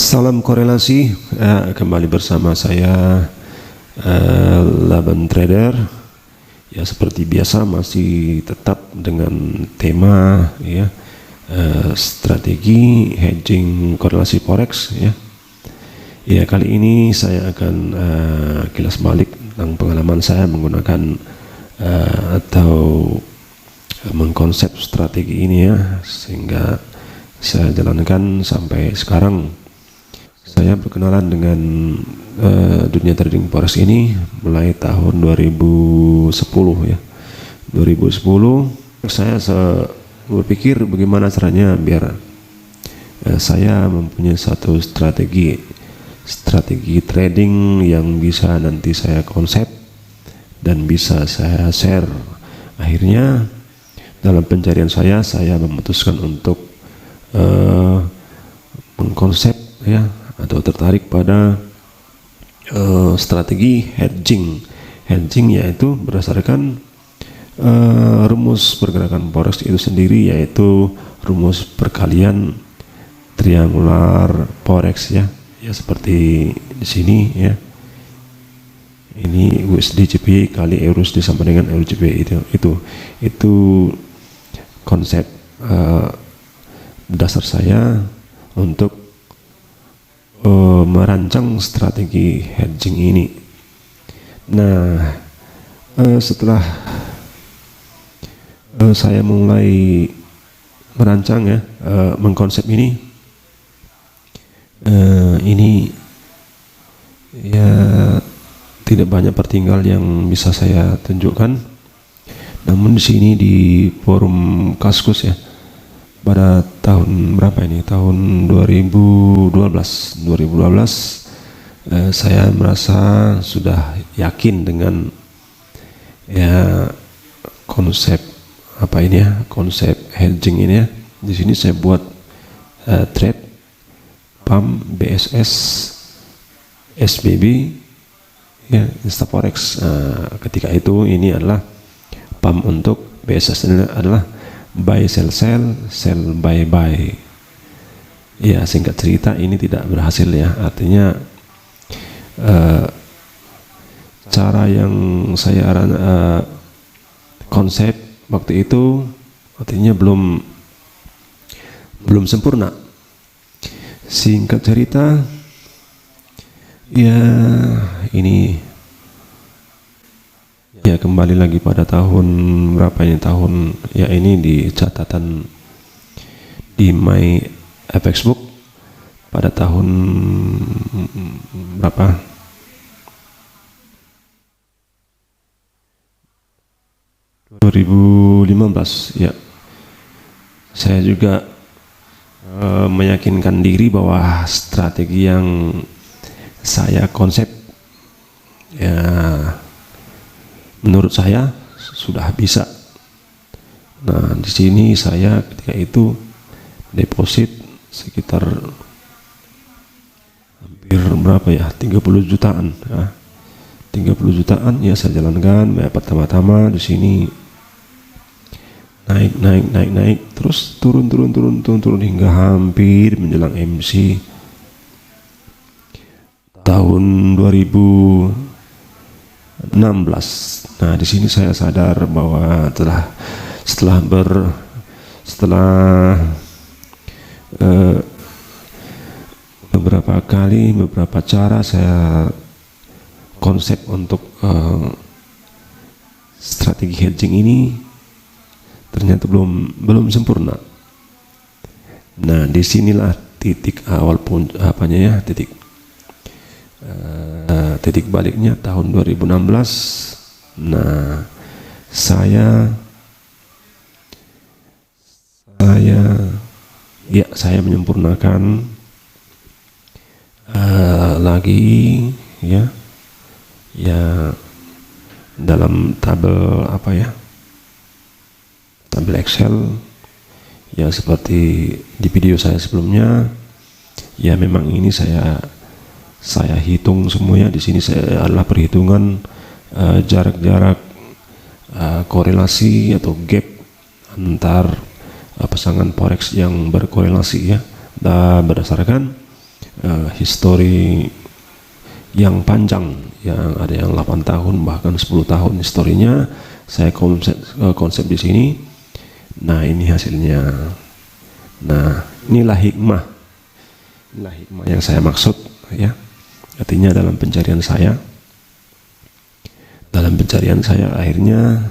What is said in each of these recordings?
Salam korelasi, kembali bersama saya Laban Trader. Ya, seperti biasa masih tetap dengan tema ya, strategi hedging korelasi forex ya. Ya, kali ini saya akan kilas balik tentang pengalaman saya menggunakan atau mengkonsep strategi ini ya, sehingga saya jalankan sampai sekarang. Saya berkenalan dengan dunia trading forex ini mulai tahun 2010 ya. 2010 saya berpikir bagaimana caranya biar saya mempunyai satu strategi trading yang bisa nanti saya konsep dan bisa saya share. Akhirnya dalam pencarian saya memutuskan untuk mengkonsep ya, atau tertarik pada strategi hedging yaitu berdasarkan rumus pergerakan forex itu sendiri, yaitu rumus perkalian triangular forex ya seperti di sini ya. Ini USD JPY kali EURUSD sama dengan euro JPY itu konsep dasar saya untuk merancang strategi hedging ini. Nah, setelah saya mulai merancang ya, mengkonsep ini ya tidak banyak pertinggal yang bisa saya tunjukkan. Namun di sini di forum Kaskus ya, pada tahun berapa ini? Tahun 2012 saya merasa sudah yakin dengan ya konsep apa ini ya, konsep hedging ini ya. Di sini saya buat trade PAM, BSS, SBB ya, Instaforex. Ketika itu ini adalah PAM untuk BSS ini adalah buy sell buy. Ya, singkat cerita ini tidak berhasil ya. Artinya cara yang saya konsep waktu itu artinya belum sempurna. Singkat cerita ya, ini ya kembali lagi pada tahun berapa ini, tahun ya ini di catatan di My FX Book pada tahun berapa, tahun 2015 ya. Saya juga meyakinkan diri bahwa strategi yang saya konsep ya menurut saya sudah bisa. Nah, di sini saya ketika itu deposit sekitar hampir berapa ya, 30 jutaan ya. 30 jutaan ya saya jalankan ya. Pertama-tama di sini naik terus turun hingga hampir menjelang MC tahun 2016. Nah, di sini saya sadar bahwa setelah beberapa cara saya konsep untuk strategi hedging ini ternyata belum sempurna. Nah, disinilah titik awal titik baliknya tahun 2016. Nah, saya menyempurnakan lagi ya dalam tabel tabel Excel ya, seperti di video saya sebelumnya ya. Memang ini saya hitung semuanya. Di sini saya adalah perhitungan jarak korelasi atau gap antar pasangan forex yang berkorelasi ya, berdasarkan histori yang panjang, yang ada yang 8 tahun bahkan 10 tahun historinya saya konsep di sini. Nah, ini hasilnya. Nah, inilah hikmah yang saya maksud ya. Artinya dalam pencarian saya akhirnya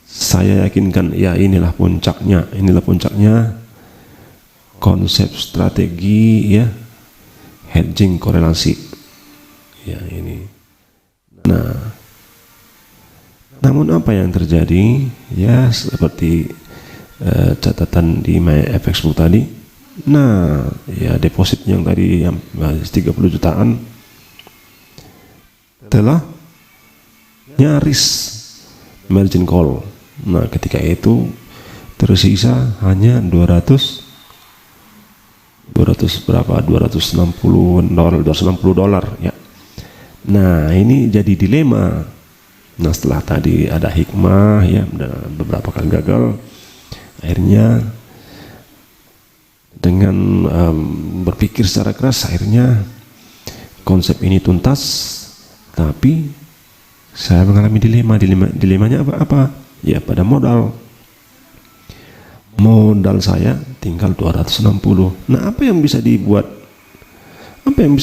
saya yakinkan ya inilah puncaknya konsep strategi ya hedging korelasi ya ini. Nah, namun apa yang terjadi ya seperti catatan di MyFXbook tadi. Nah, ya deposit yang tadi yang 30 jutaan telah nyaris margin call. Nah, ketika itu tersisa hanya 260 dolar ya. Nah, ini jadi dilema. Nah, setelah tadi ada hikmah ya, beberapa kali gagal, akhirnya dengan berpikir secara keras akhirnya konsep ini tuntas. Tapi saya mengalami dilemanya apa? Ya pada modal saya tinggal 260. Nah, apa yang bisa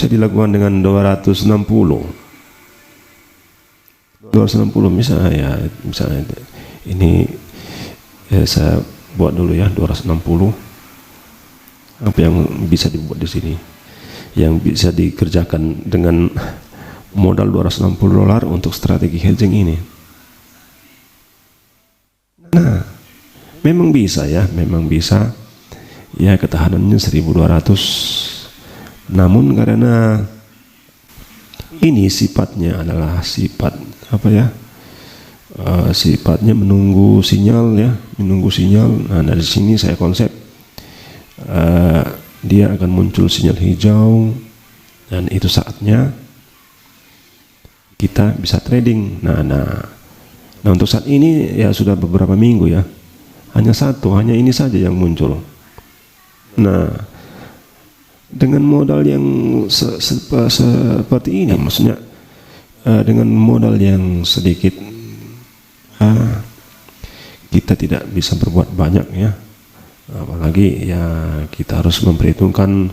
dilakukan dengan 260 misalnya ini saya buat dulu ya 260. Apa yang bisa dibuat di sini yang bisa dikerjakan dengan modal 260 dolar untuk strategi hedging ini? Nah, memang bisa ya ketahanannya 1200. Namun karena ini sifatnya adalah sifatnya menunggu sinyal. Nah, dari sini saya konsep dia akan muncul sinyal hijau dan itu saatnya kita bisa trading. Nah untuk saat ini ya sudah beberapa minggu ya, hanya ini saja yang muncul. Nah, dengan modal yang seperti ini, maksudnya dengan modal yang sedikit kita tidak bisa berbuat banyak ya, apalagi ya kita harus memperhitungkan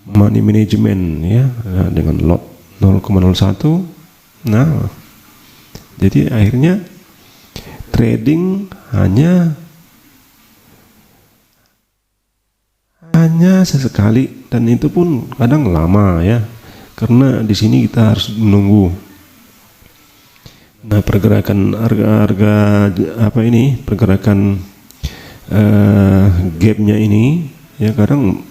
money management ya, dengan lot 0,01. Nah, jadi akhirnya trading hanya sesekali, dan itu pun kadang lama ya, karena di sini kita harus menunggu. Nah, pergerakan harga pergerakan gapnya ini ya kadang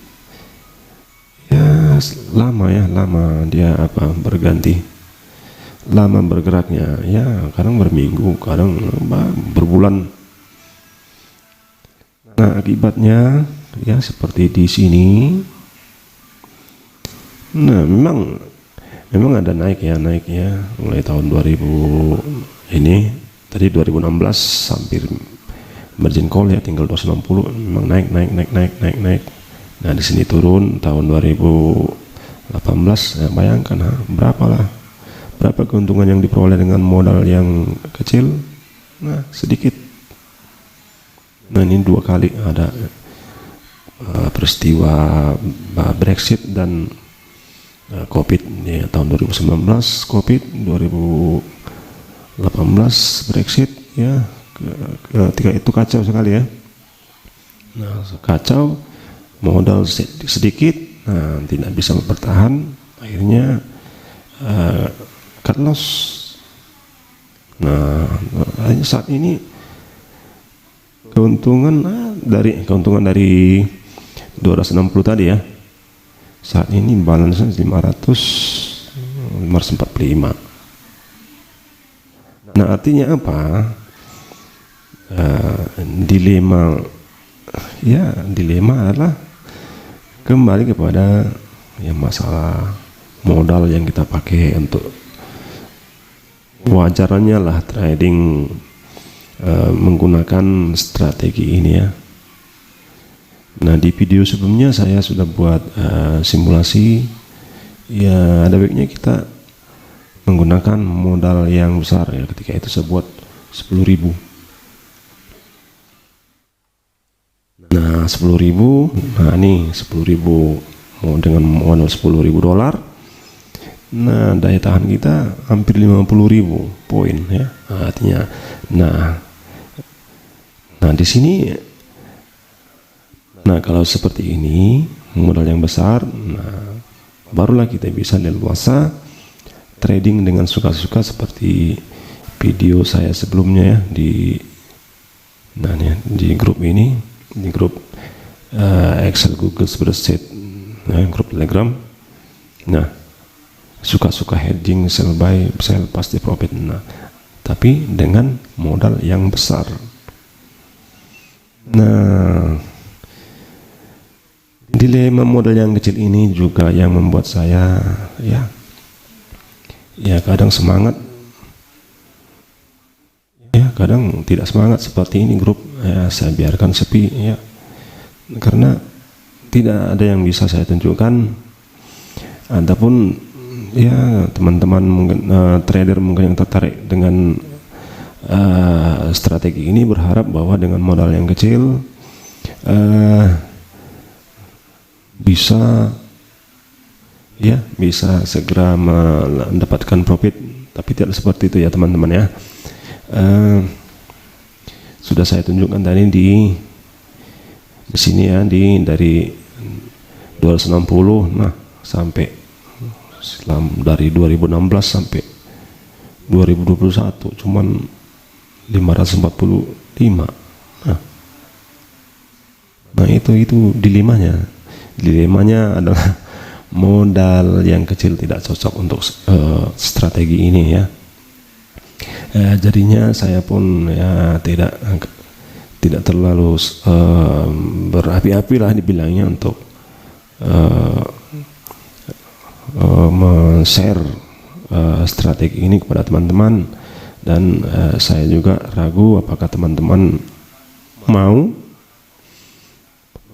ya lama dia berganti, lama bergeraknya ya, kadang berminggu, kadang berbulan. Nah, akibatnya ya seperti di sini. Nah, memang ada naik ya mulai tahun 2000 ini, tadi 2016 hampir margin call ya, tinggal 260. Memang naik. Nah, di sini turun tahun 2018 ya, bayangkan berapa keuntungan yang diperoleh dengan modal yang kecil. Nah, sedikit. Nah, ini 2 kali ada peristiwa Brexit dan COVID ya, tahun 2019 COVID, 2018 Brexit ya, ketika itu kacau sekali ya. Nah, kacau, modal sedikit, nah, tidak bisa bertahan, akhirnya cut loss. Nah, saat ini keuntungan dari 260 tadi ya, saat ini balance 545. Nah, artinya apa? Dilema adalah kembali kepada ya masalah modal yang kita pakai untuk wajarannya lah trading menggunakan strategi ini ya. Nah, di video sebelumnya saya sudah buat simulasi. Ya, ada baiknya kita menggunakan modal yang besar ya. Ketika itu saya buat 10.000. Nah, 10.000. Nah, ini 10.000 mau dengan modal $10.000. Nah, daya tahan kita hampir 50.000 poin ya. Nah, artinya nah di sini, nah kalau seperti ini modal yang besar, nah barulah kita bisa leluasa trading dengan suka-suka seperti video saya sebelumnya ya di grup ini, di grup Excel Google Spreadsheet, grup Telegram. Nah, suka-suka hedging, sell buy, sell pasti profit. Nah, tapi dengan modal yang besar. Nah, dilema modal yang kecil ini juga yang membuat saya ya kadang semangat, ya kadang tidak semangat. Seperti ini grup ya, saya biarkan sepi ya, karena tidak ada yang bisa saya tunjukkan. Adapun ya teman-teman mungkin trader mungkin yang tertarik dengan strategi ini berharap bahwa dengan modal yang kecil bisa segera mendapatkan profit. Tapi tidak seperti itu ya teman-teman ya. Sudah saya tunjukkan tadi di sini ya, dari 260 nah sampai dari 2016 sampai 2021 cuman 545. Nah itu dilemanya adalah modal yang kecil tidak cocok untuk strategi ini ya. Jadinya saya pun ya tidak terlalu berapi-api lah dibilangnya untuk men-share strategi ini kepada teman-teman. Dan saya juga ragu apakah teman-teman mau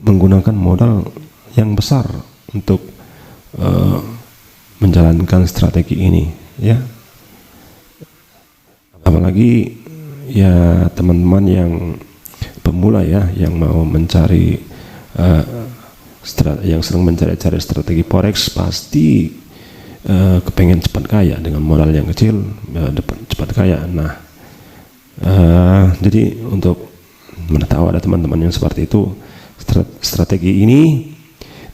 menggunakan modal yang besar untuk menjalankan strategi ini ya. Apalagi ya teman-teman yang pemula ya, yang mau mencari yang sedang mencari strategi forex, pasti kepengen cepat kaya dengan modal yang kecil, cepat kaya. Nah, jadi untuk mengetahui ada teman-teman yang seperti itu, strategi ini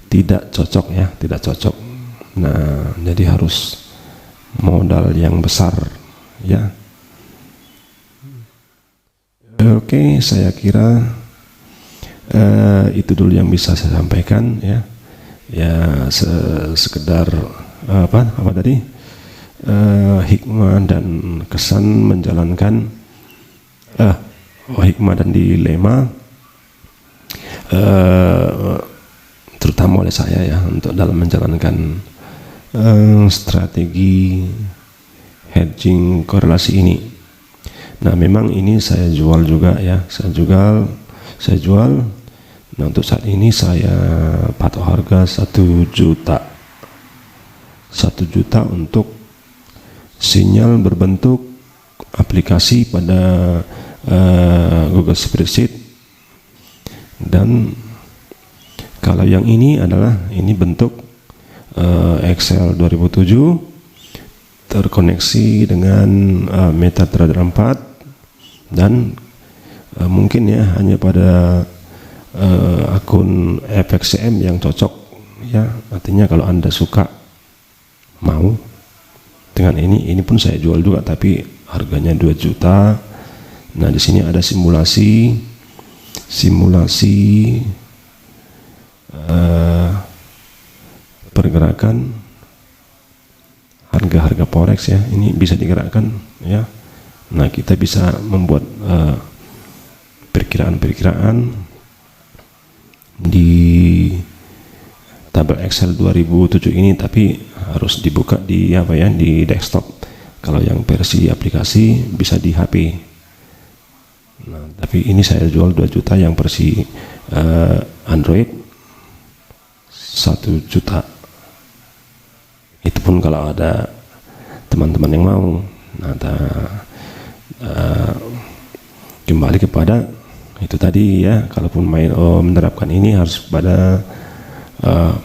tidak cocok ya, tidak cocok. Nah, jadi harus modal yang besar ya. Oke, saya kira itu dulu yang bisa saya sampaikan ya. Ya sekedar apa tadi hikmah dan kesan menjalankan hikmah dan dilema terutama oleh saya ya untuk dalam menjalankan strategi hedging korelasi ini. Nah, memang ini saya jual juga ya, saya jual. Nah, untuk saat ini saya patok harga 1 juta untuk sinyal berbentuk aplikasi pada Google Spreadsheet. Dan kalau yang ini adalah bentuk Excel 2007 terkoneksi dengan MetaTrader 4 dan mungkin ya hanya pada akun FXCM yang cocok ya. Artinya kalau Anda suka mau dengan ini pun saya jual juga, tapi harganya 2 juta. Nah, di sini ada simulasi pergerakan harga-harga forex ya. Ini bisa digerakkan ya. Nah, kita bisa membuat perkiraan di tabel Excel 2007 ini, tapi harus dibuka di di desktop. Kalau yang versi aplikasi bisa di HP. Nah, tapi ini saya jual 2 juta yang versi Android 1 juta. Itu pun kalau ada teman-teman yang mau. Nah, kembali kepada itu tadi ya, kalaupun menerapkan ini harus pada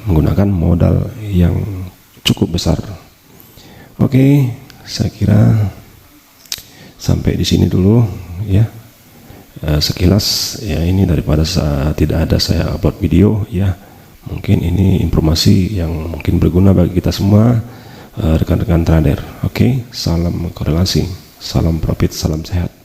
menggunakan modal yang cukup besar. Oke, saya kira sampai di sini dulu ya. Sekilas ya, ini daripada tidak ada saya upload video ya, mungkin ini informasi yang mungkin berguna bagi kita semua, rekan-rekan trader. Oke, salam korelasi, salam profit, salam sehat.